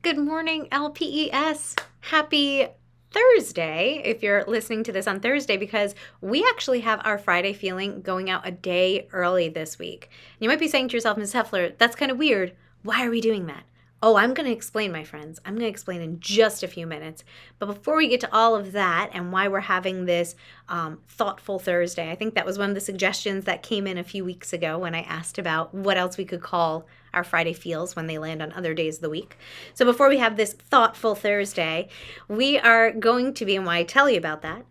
Good morning, LPES. Happy Thursday if you're listening to this on Thursday, because we actually have our Friday feeling going out a day early this week. You might be saying to yourself, Ms. Heffler, that's kind of weird. Why are we doing that? Oh, I'm going to explain, my friends. I'm going to explain in just a few minutes. But before we get to all of that and why we're having this thoughtful Thursday, I think that was one of the suggestions that came in a few weeks ago when I asked about what else we could call our Friday feels when they land on other days of the week. So before we have this thoughtful Thursday, we are going to be, and why I tell you about that,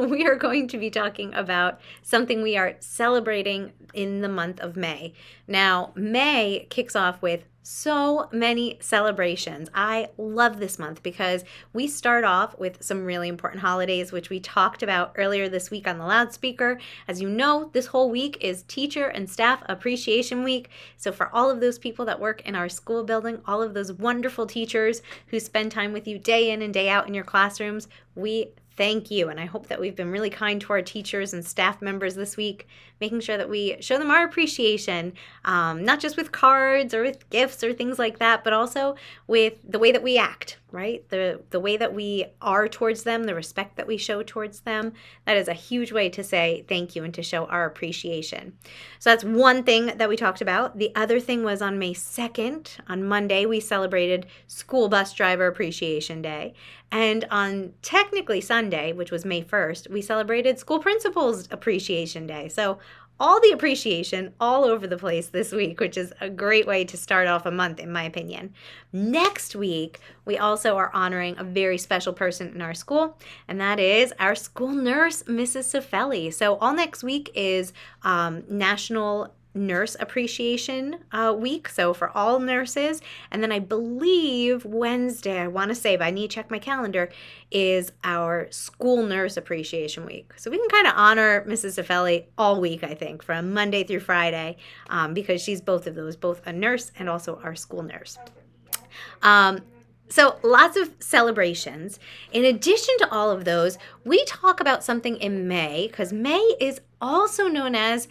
we are going to be talking about something we are celebrating in the month of May. Now, May kicks off with so many celebrations. I love this month because we start off with some really important holidays, which we talked about earlier this week on the loudspeaker. As you know, this whole week is Teacher and Staff Appreciation Week. So for all of those people that work in our school building, all of those wonderful teachers who spend time with you day in and day out in your classrooms, we thank you. And I hope that we've been really kind to our teachers and staff members this week, making sure that we show them our appreciation, not just with cards or with gifts or things like that, but also with the way that we act, right? The way that we are towards them, the respect that we show towards them. That is a huge way to say thank you and to show our appreciation. So that's one thing that we talked about. The other thing was on May 2nd, on Monday, we celebrated School Bus Driver Appreciation Day. And on technically Sunday, which was May 1st, we celebrated School Principals Appreciation Day. So all the appreciation all over the place this week, which is a great way to start off a month, in my opinion. Next week, we also are honoring a very special person in our school, and that is our school nurse, Mrs. Cifelli. So all next week is National Nurse Appreciation Week, so for all nurses. And then I believe Wednesday, I want to say, but I need to check my calendar, is our School Nurse Appreciation Week. So we can kind of honor Mrs. Cifelli all week, I think, from Monday through Friday, because she's both of those, both a nurse and also our school nurse. So lots of celebrations. In addition to all of those, we talk about something in May, because May is also known as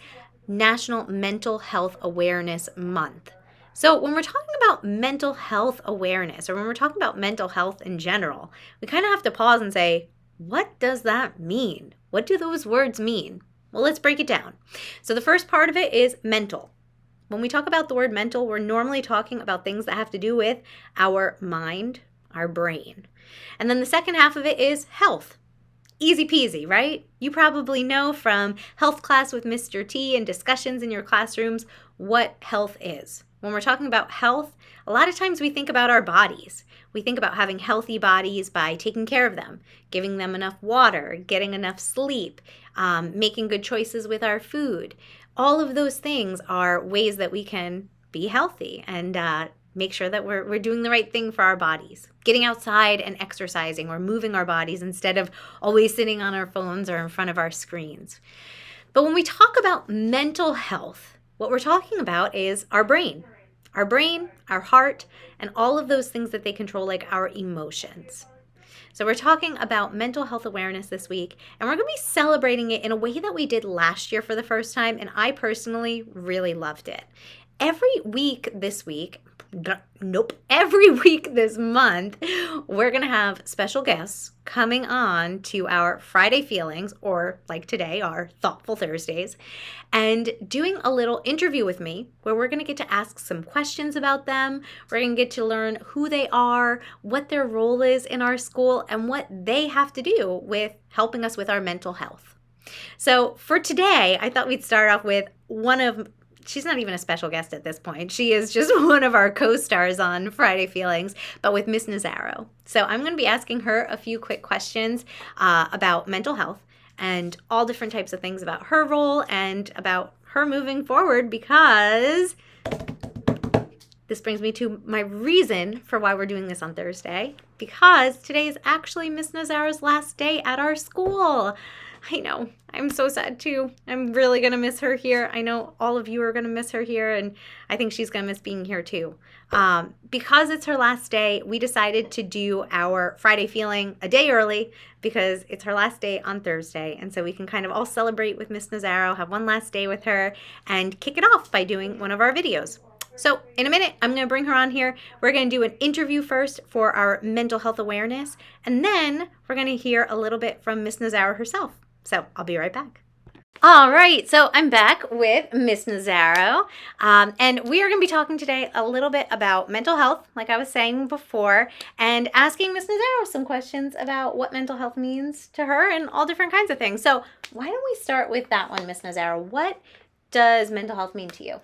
National Mental Health Awareness Month. So when we're talking about mental health awareness, or when we're talking about mental health in general, we kind of have to pause and say, what does that mean? What do those words mean? Well, let's break it down. So the first part of it is mental. When we talk about the word mental, we're normally talking about things that have to do with our mind, our brain. And then the second half of it is health. Easy peasy, right? You probably know from health class with Mr. T and discussions in your classrooms what health is. When we're talking about health, a lot of times we think about our bodies. We think about having healthy bodies by taking care of them, giving them enough water, getting enough sleep, making good choices with our food. All of those things are ways that we can be healthy and make sure that we're doing the right thing for our bodies. Getting outside and exercising or moving our bodies instead of always sitting on our phones or in front of our screens. But when we talk about mental health, what we're talking about is our brain, our heart, and all of those things that they control, like our emotions. So we're talking about mental health awareness this week, and we're going to be celebrating it in a way that we did last year for the first time, and I personally really loved it. Every week this month, we're going to have special guests coming on to our Friday Feelings, or like today, our Thoughtful Thursdays, and doing a little interview with me where we're going to get to ask some questions about them. We're going to get to learn who they are, what their role is in our school, and what they have to do with helping us with our mental health. So for today, I thought we'd start off with she's not even a special guest at this point. She is just one of our co-stars on Friday Feelings, but with Miss Nazaro. So I'm going to be asking her a few quick questions about mental health and all different types of things about her role and about her moving forward, because this brings me to my reason for why we're doing this on Thursday, because today is actually Miss Nazaro's last day at our school. I know. I'm so sad too. I'm really going to miss her here. I know all of you are going to miss her here, and I think she's going to miss being here too. Because it's her last day, we decided to do our Friday Feeling a day early because it's her last day on Thursday. And so we can kind of all celebrate with Miss Nazaro, have one last day with her, and kick it off by doing one of our videos. So in a minute, I'm going to bring her on here. We're going to do an interview first for our mental health awareness, and then we're going to hear a little bit from Miss Nazaro herself. So I'll be right back. All right, so I'm back with Miss Nazaro, and we are going to be talking today a little bit about mental health, like I was saying before, and asking Miss Nazaro some questions about what mental health means to her and all different kinds of things. So why don't we start with that one, Miss Nazaro? What does mental health mean to you?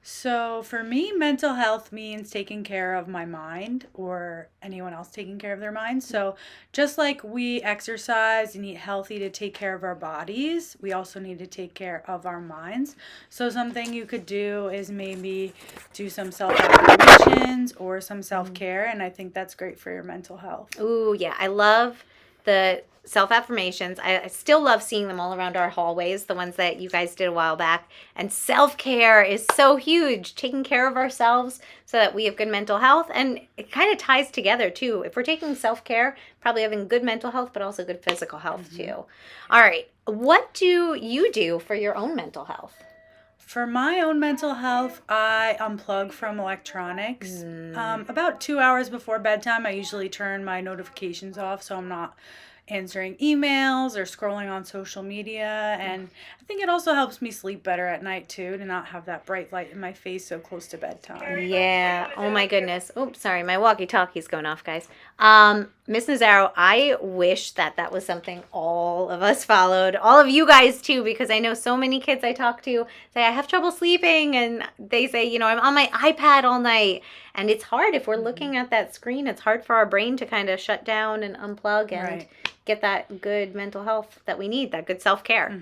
So for me, mental health means taking care of my mind or anyone else taking care of their mind. So just like we exercise and eat healthy to take care of our bodies, we also need to take care of our minds. So something you could do is maybe do some self-affirmations or some self-care, and I think that's great for your mental health. Ooh, yeah, I love the self-affirmations. I still love seeing them all around our hallways, the ones that you guys did a while back. And self-care is so huge, taking care of ourselves so that we have good mental health. And it kind of ties together, too. If we're taking self-care, probably having good mental health, but also good physical health, too. All right, what do you do for your own mental health? For my own mental health, I unplug from electronics. About 2 hours before bedtime, I usually turn my notifications off so I'm not answering emails or scrolling on social media. And I think it also helps me sleep better at night too, to not have that bright light in my face so close to bedtime. Yeah. Oh my goodness. Oops, sorry. My walkie-talkie's going off, guys. Miss Nazaro, I wish that that was something all of us followed. All of you guys too, because I know so many kids I talk to say I have trouble sleeping, and they say, I'm on my iPad all night. And it's hard if we're looking at that screen. It's hard for our brain to kind of shut down and unplug and get that good mental health that we need, that good self-care.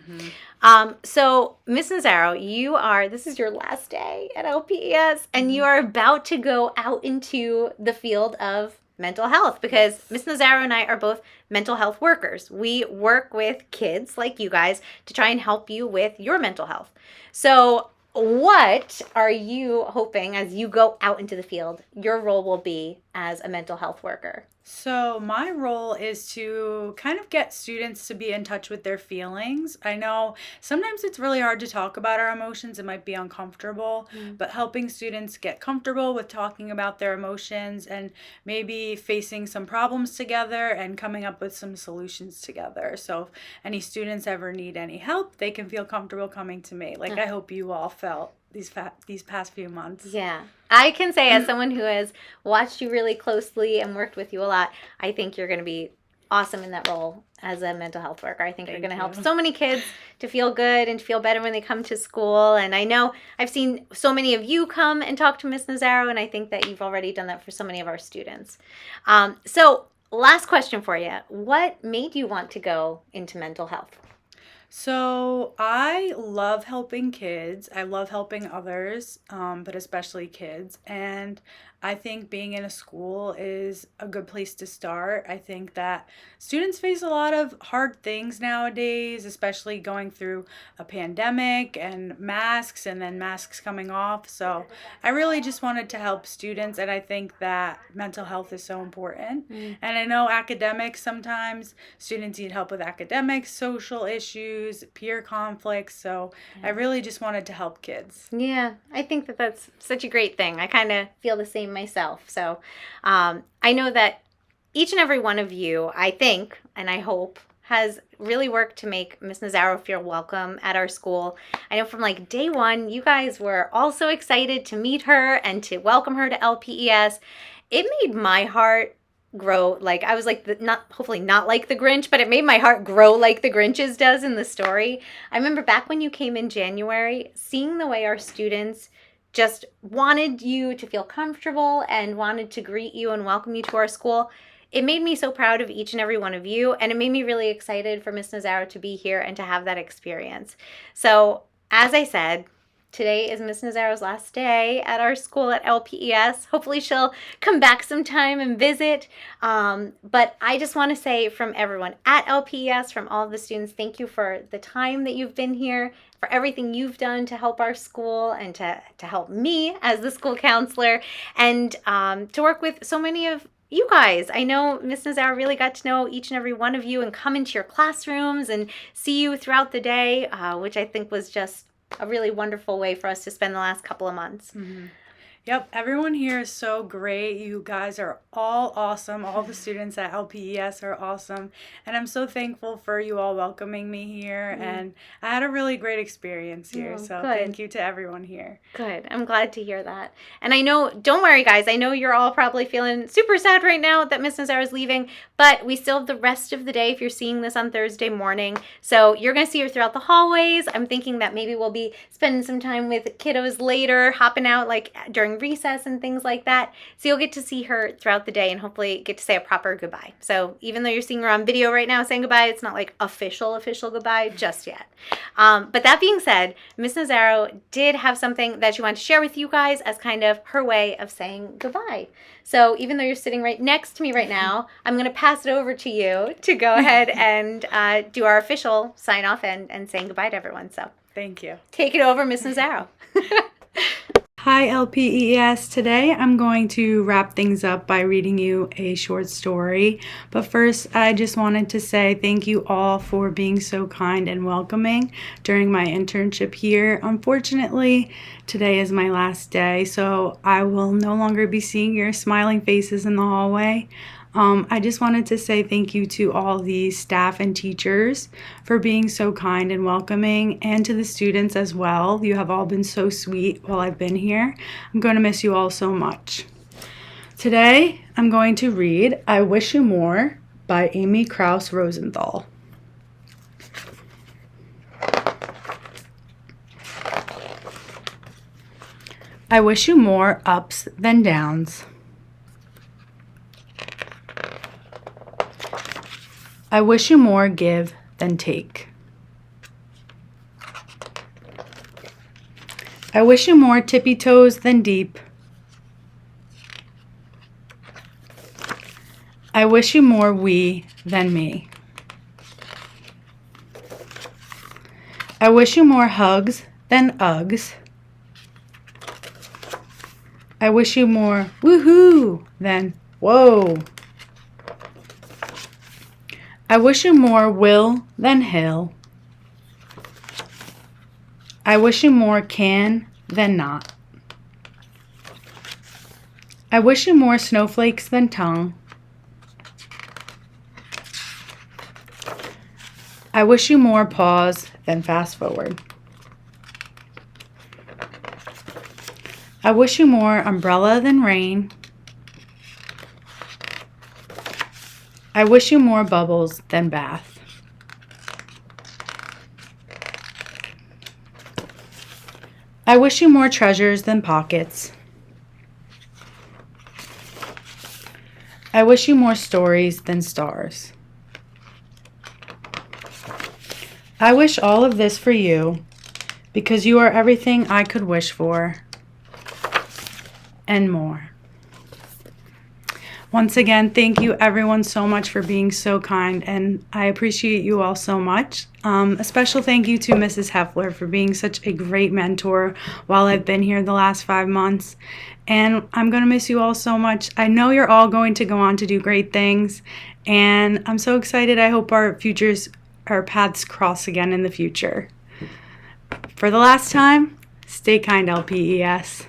So, Miss Nazaro, this is your last day at LPES, and you are about to go out into the field of mental health because Miss Nazaro and I are both mental health workers. We work with kids like you guys to try and help you with your mental health. So, what are you hoping as you go out into the field, your role will be as a mental health worker? So my role is to kind of get students to be in touch with their feelings. I know sometimes it's really hard to talk about our emotions. It might be uncomfortable, but helping students get comfortable with talking about their emotions and maybe facing some problems together and coming up with some solutions together. So if any students ever need any help, they can feel comfortable coming to me. Like I hope you all felt these past few months. Yeah. I can say as someone who has watched you really closely and worked with you a lot, I think you're going to be awesome in that role as a mental health worker. I think you're going to help so many kids to feel good and to feel better when they come to school. And I know I've seen so many of you come and talk to Miss Nazaro, and I think that you've already done that for so many of our students. So last question for you. What made you want to go into mental health? So I love helping kids. I love helping others, but especially kids. And I think being in a school is a good place to start. I think that students face a lot of hard things nowadays, especially going through a pandemic and masks and then masks coming off. So I really just wanted to help students, and I think that mental health is so important. And I know academics, sometimes students need help with academics, social issues, peer conflicts. So I really just wanted to help kids. Yeah, I think that that's such a great thing. I kind of feel the same myself. So I know that each and every one of you, I think, and I hope, has really worked to make Miss Nazaro feel welcome at our school. I know from like day one, you guys were all so excited to meet her and to welcome her to LPES. It made my heart grow. Like I was like hopefully not like the Grinch, but it made my heart grow like the Grinch's does in the story. I remember back when you came in January, seeing the way our students just wanted you to feel comfortable and wanted to greet you and welcome you to our school. It made me so proud of each and every one of you, and it made me really excited for Miss Nazaro to be here and to have that experience. So, as I said, today is Miss Nazaro's last day at our school at LPES. Hopefully she'll come back sometime and visit. But I just want to say from everyone at LPES, from all of the students, thank you for the time that you've been here, for everything you've done to help our school and to help me as the school counselor, and to work with so many of you guys. I know Miss Nazaro really got to know each and every one of you and come into your classrooms and see you throughout the day, which I think was just a really wonderful way for us to spend the last couple of months. Mm-hmm. Yep, everyone here is so great. You guys are all awesome. All the students at LPES are awesome. And I'm so thankful for you all welcoming me here. And I had a really great experience here. Oh, So good. thank you to everyone here. Good. I'm glad to hear that. And I know, don't worry, guys. I know you're all probably feeling super sad right now that Miss Nazar is leaving, but we still have the rest of the day if you're seeing this on Thursday morning. So you're going to see her throughout the hallways. I'm thinking that maybe we'll be spending some time with kiddos later, hopping out like during recess and things like that. So you'll get to see her throughout the day and hopefully get to say a proper goodbye. So even though you're seeing her on video right now saying goodbye, it's not like official goodbye just yet. But that being said, Miss Nazaro did have something that she wanted to share with you guys as kind of her way of saying goodbye. So even though you're sitting right next to me right now, I'm going to pass it over to you to go ahead and do our official sign off and saying goodbye to everyone. So Thank you. take it over, Miss Nazaro. Hi, LPES. Today I'm going to wrap things up by reading you a short story. But first, I just wanted to say thank you all for being so kind and welcoming during my internship here. Unfortunately, today is my last day, so I will no longer be seeing your smiling faces in the hallway. I just wanted to say thank you to all the staff and teachers for being so kind and welcoming, and to the students as well. You have all been so sweet while I've been here. I'm going to miss you all so much. Today, I'm going to read I Wish You More by Amy Kraus Rosenthal. I wish you more ups than downs. I wish you more give than take. I wish you more tippy toes than deep. I wish you more we than me. I wish you more hugs than Uggs. I wish you more woohoo than whoa. I wish you more will than hill. I wish you more can than not. I wish you more snowflakes than tongue. I wish you more pause than fast forward. I wish you more umbrella than rain. I wish you more bubbles than bath. I wish you more treasures than pockets. I wish you more stories than stars. I wish all of this for you because you are everything I could wish for and more. Once again, thank you everyone so much for being so kind, and I appreciate you all so much. A special thank you to Mrs. Heffler for being such a great mentor while I've been here the last 5 months. And I'm going to miss you all so much. I know you're all going to go on to do great things, and I'm so excited. I hope our paths cross again in the future. For the last time, stay kind, LPES.